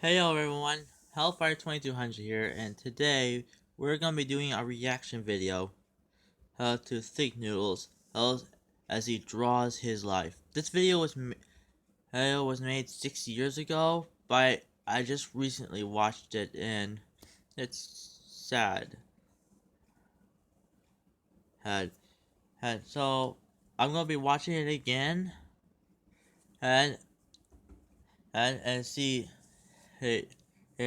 Hey everyone, Hellfire 2200 here, and today we're gonna be doing a reaction video to Thinknoodles as he draws his life. This video was made 6 years ago, but I just recently watched it and it's sad. Had so I'm gonna be watching it again and see hey,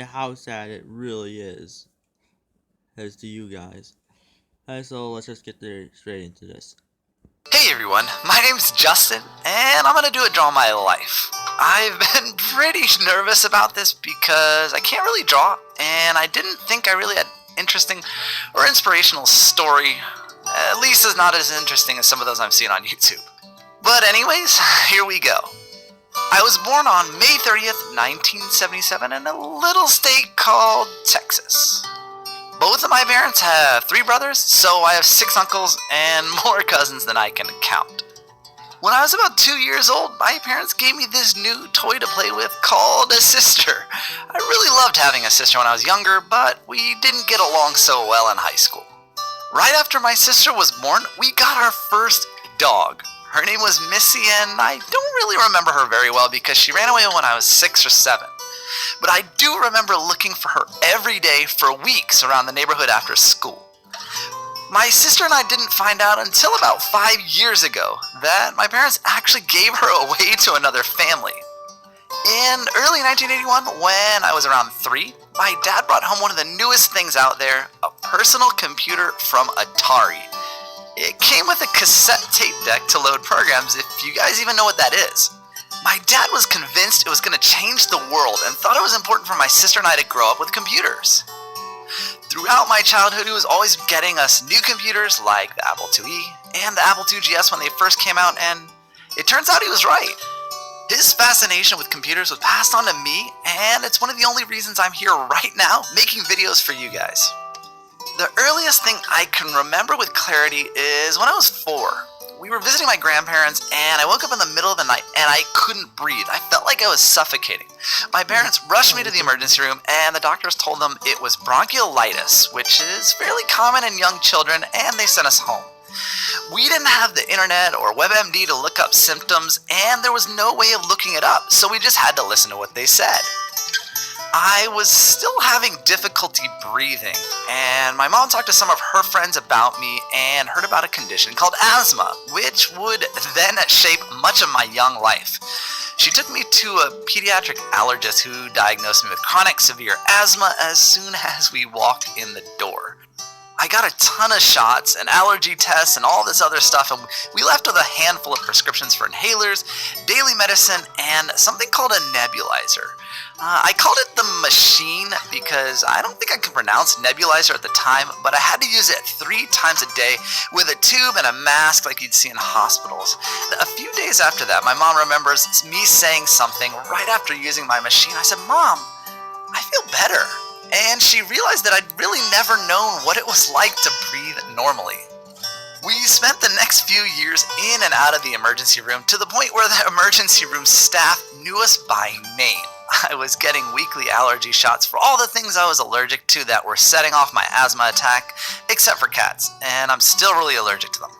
how sad it really is as to you guys. So let's just get straight into this. Hey everyone, my name's Justin, and I'm gonna do a draw my life. I've been pretty nervous about this because I can't really draw, and I didn't think I really had interesting or inspirational story. At least it's not as interesting as some of those I'm seeing on YouTube. But anyways, here we go. I was born on May 30th, 1977 in a little state called Texas. Both of my parents have 3 brothers, so I have 6 uncles and more cousins than I can count. When I was about 2 years old, my parents gave me this new toy to play with called a sister. I really loved having a sister when I was younger, but we didn't get along so well in high school. Right after my sister was born, we got our first dog. Her name was Missy, and I don't really remember her very well because she ran away when I was 6 or 7. But I do remember looking for her every day for weeks around the neighborhood after school. My sister and I didn't find out until about 5 years ago that my parents actually gave her away to another family. In early 1981, when I was around 3, my dad brought home one of the newest things out there, a personal computer from Atari. It came with a cassette tape deck to load programs, if you guys even know what that is. My dad was convinced it was going to change the world and thought it was important for my sister and I to grow up with computers. Throughout my childhood, he was always getting us new computers like the Apple IIe and the Apple IIgs when they first came out, and it turns out he was right. His fascination with computers was passed on to me, and it's one of the only reasons I'm here right now making videos for you guys. The earliest thing I can remember with clarity is when I was 4. We were visiting my grandparents, and I woke up in the middle of the night and I couldn't breathe. I felt like I was suffocating. My parents rushed me to the emergency room, and the doctors told them it was bronchiolitis, which is fairly common in young children, and they sent us home. We didn't have the internet or WebMD to look up symptoms, and there was no way of looking it up, so we just had to listen to what they said. I was still having difficulty breathing, and my mom talked to some of her friends about me and heard about a condition called asthma, which would then shape much of my young life. She took me to a pediatric allergist who diagnosed me with chronic severe asthma as soon as we walked in the door. I got a ton of shots and allergy tests and all this other stuff, and we left with a handful of prescriptions for inhalers, daily medicine, and something called a nebulizer. I called it the machine because I don't think I could pronounce nebulizer at the time, but I had to use it 3 times a day with a tube and a mask like you'd see in hospitals. A few days after that, my mom remembers me saying something right after using my machine. I said, "Mom, I feel better." And she realized that I'd really never known what it was like to breathe normally. We spent the next few years in and out of the emergency room to the point where the emergency room staff knew us by name. I was getting weekly allergy shots for all the things I was allergic to that were setting off my asthma attack, except for cats, and I'm still really allergic to them.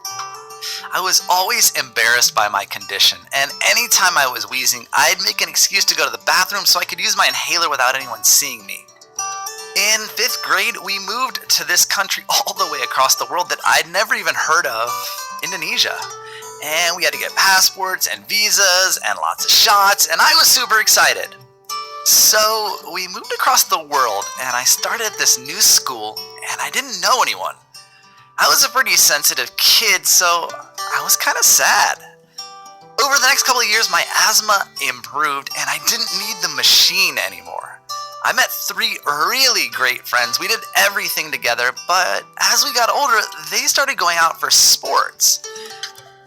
I was always embarrassed by my condition, and anytime I was wheezing, I'd make an excuse to go to the bathroom so I could use my inhaler without anyone seeing me. In 5th grade, we moved to this country all the way across the world that I'd never even heard of, Indonesia. And we had to get passports and visas and lots of shots, and I was super excited. So we moved across the world, and I started at this new school, and I didn't know anyone. I was a pretty sensitive kid, so I was kind of sad. Over the next couple of years, my asthma improved, and I didn't need the machine anymore. I met 3 really great friends. We did everything together, but as we got older, they started going out for sports.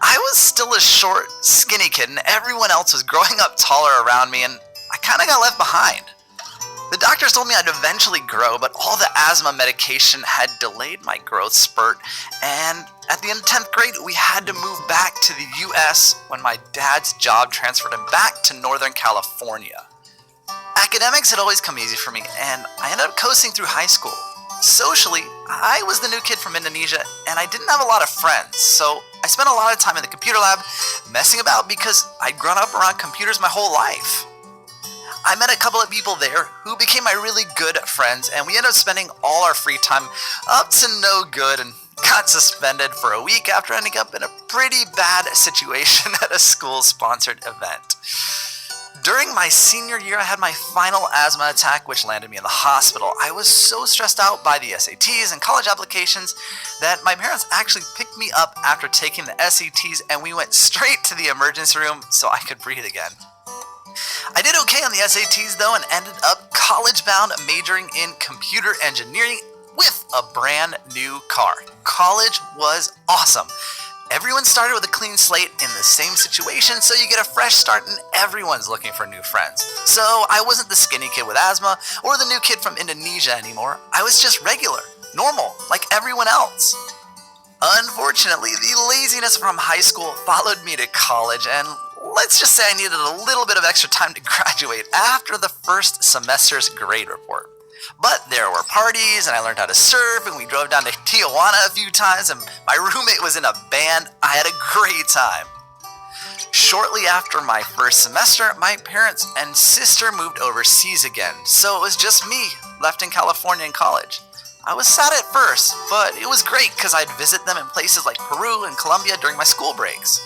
I was still a short, skinny kid, and everyone else was growing up taller around me, and I kind of got left behind. The doctors told me I'd eventually grow, but all the asthma medication had delayed my growth spurt, and at the end of 10th grade, we had to move back to the US when my dad's job transferred him back to Northern California. Academics had always come easy for me, and I ended up coasting through high school. Socially, I was the new kid from Indonesia, and I didn't have a lot of friends, so I spent a lot of time in the computer lab messing about because I'd grown up around computers my whole life. I met a couple of people there who became my really good friends, and we ended up spending all our free time up to no good and got suspended for a week after ending up in a pretty bad situation at a school-sponsored event. During my senior year, I had my final asthma attack, which landed me in the hospital. I was so stressed out by the SATs and college applications that my parents actually picked me up after taking the SATs, and we went straight to the emergency room so I could breathe again. I did okay on the SATs though and ended up college-bound, majoring in computer engineering with a brand new car. College was awesome. Everyone started with a clean slate in the same situation, so you get a fresh start and everyone's looking for new friends. So I wasn't the skinny kid with asthma or the new kid from Indonesia anymore. I was just regular, normal, like everyone else. Unfortunately, the laziness from high school followed me to college, and let's just say I needed a little bit of extra time to graduate after the first semester's grade report. But there were parties, and I learned how to surf, and we drove down to Tijuana a few times, and my roommate was in a band. I had a great time. Shortly after my first semester, my parents and sister moved overseas again, so it was just me left in California in college. I was sad at first, but it was great because I'd visit them in places like Peru and Colombia during my school breaks.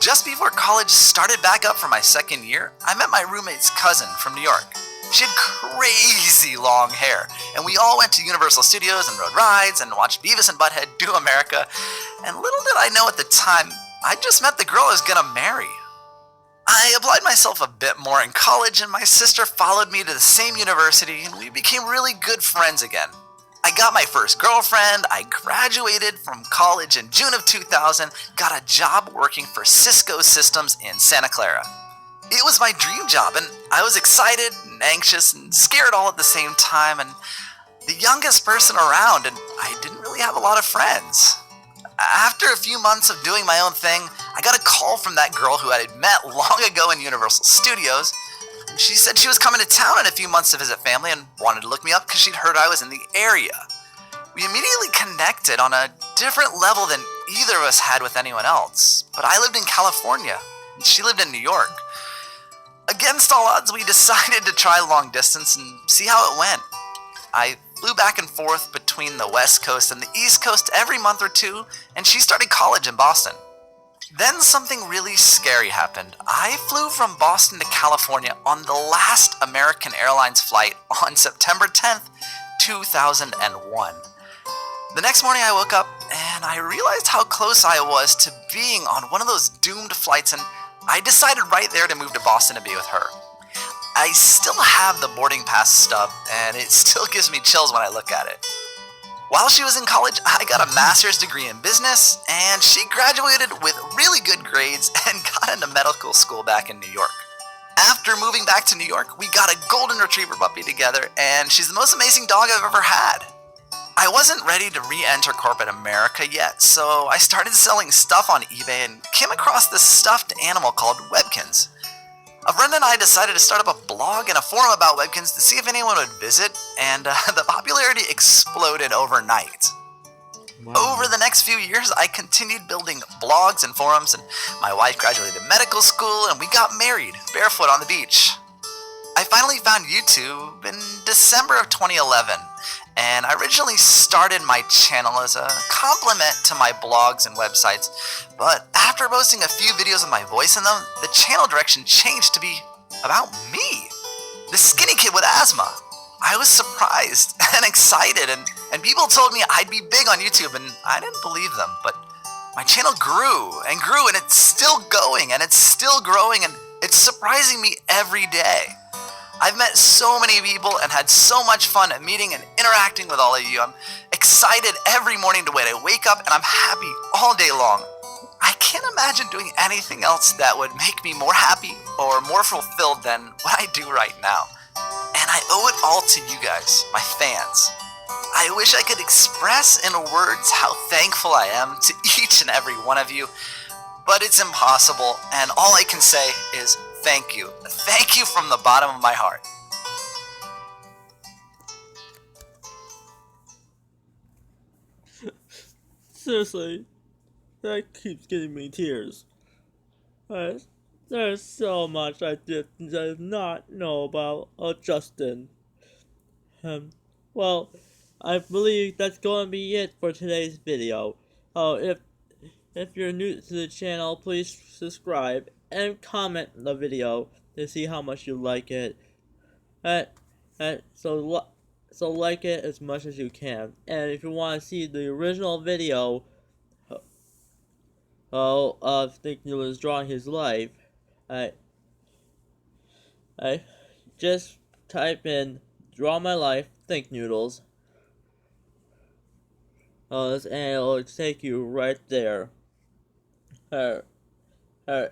Just before college started back up for my second year, I met my roommate's cousin from New York. She had crazy long hair, and we all went to Universal Studios and rode rides and watched Beavis and Butthead Do America, and little did I know at the time, I just met the girl I was gonna marry. I applied myself a bit more in college, and my sister followed me to the same university, and we became really good friends again. I got my first girlfriend, I graduated from college in June of 2000, got a job working for Cisco Systems in Santa Clara. It was my dream job, and I was excited and anxious and scared all at the same time, and the youngest person around, and I didn't really have a lot of friends. After a few months of doing my own thing, I got a call from that girl who I had met long ago in Universal Studios. She said she was coming to town in a few months to visit family and wanted to look me up because she'd heard I was in the area. We immediately connected on a different level than either of us had with anyone else, but I lived in California, and she lived in New York. Against all odds, we decided to try long distance and see how it went. I flew back and forth between the West Coast and the East Coast every month or two, and she started college in Boston. Then something really scary happened. I flew from Boston to California on the last American Airlines flight on September 10th, 2001. The next morning I woke up and I realized how close I was to being on one of those doomed flights, and I decided right there to move to Boston to be with her. I still have the boarding pass stub, and it still gives me chills when I look at it. While she was in college, I got a master's degree in business, and she graduated with really good grades and got into medical school back in New York. After moving back to New York, we got a golden retriever puppy together, and she's the most amazing dog I've ever had. I wasn't ready to re-enter corporate America yet, so I started selling stuff on eBay and came across this stuffed animal called Webkinz. A friend and I decided to start up a blog and a forum about Webkinz to see if anyone would visit, and the popularity exploded overnight. Wow. Over the next few years, I continued building blogs and forums, and my wife graduated medical school, and we got married, barefoot on the beach. I finally found YouTube in December of 2011, and I originally started my channel as a complement to my blogs and websites, but after posting a few videos with my voice in them, the channel direction changed to be about me, the skinny kid with asthma. I was surprised and excited, and people told me I'd be big on YouTube, and I didn't believe them, but my channel grew, and it's still going, and it's still growing, and it's surprising me every day. I've met so many people and had so much fun at meeting and interacting with all of you. I'm excited every morning when I wake up, and I'm happy all day long. I can't imagine doing anything else that would make me more happy or more fulfilled than what I do right now. And I owe it all to you guys, my fans. I wish I could express in words how thankful I am to each and every one of you, but it's impossible, and all I can say is thank you. Thank you from the bottom of my heart. seriously, that keeps giving me tears. There's, there's so much I did not know about Justin. Um, well, I believe that's going to be it for today's video. If you're new to the channel, please subscribe and comment the video to see how much you like it. Uh, so like it as much as you can. And if you want to see the original video of Thinknoodles drawing his life, I I just type in "draw my life Thinknoodles," and it'll take you right there. Uh,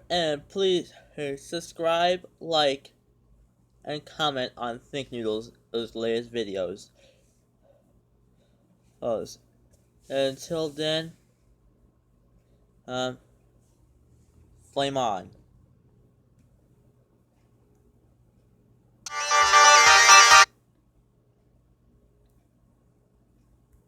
and please subscribe, like, and comment on Thinknoodles' latest videos. Uh, until then, flame on.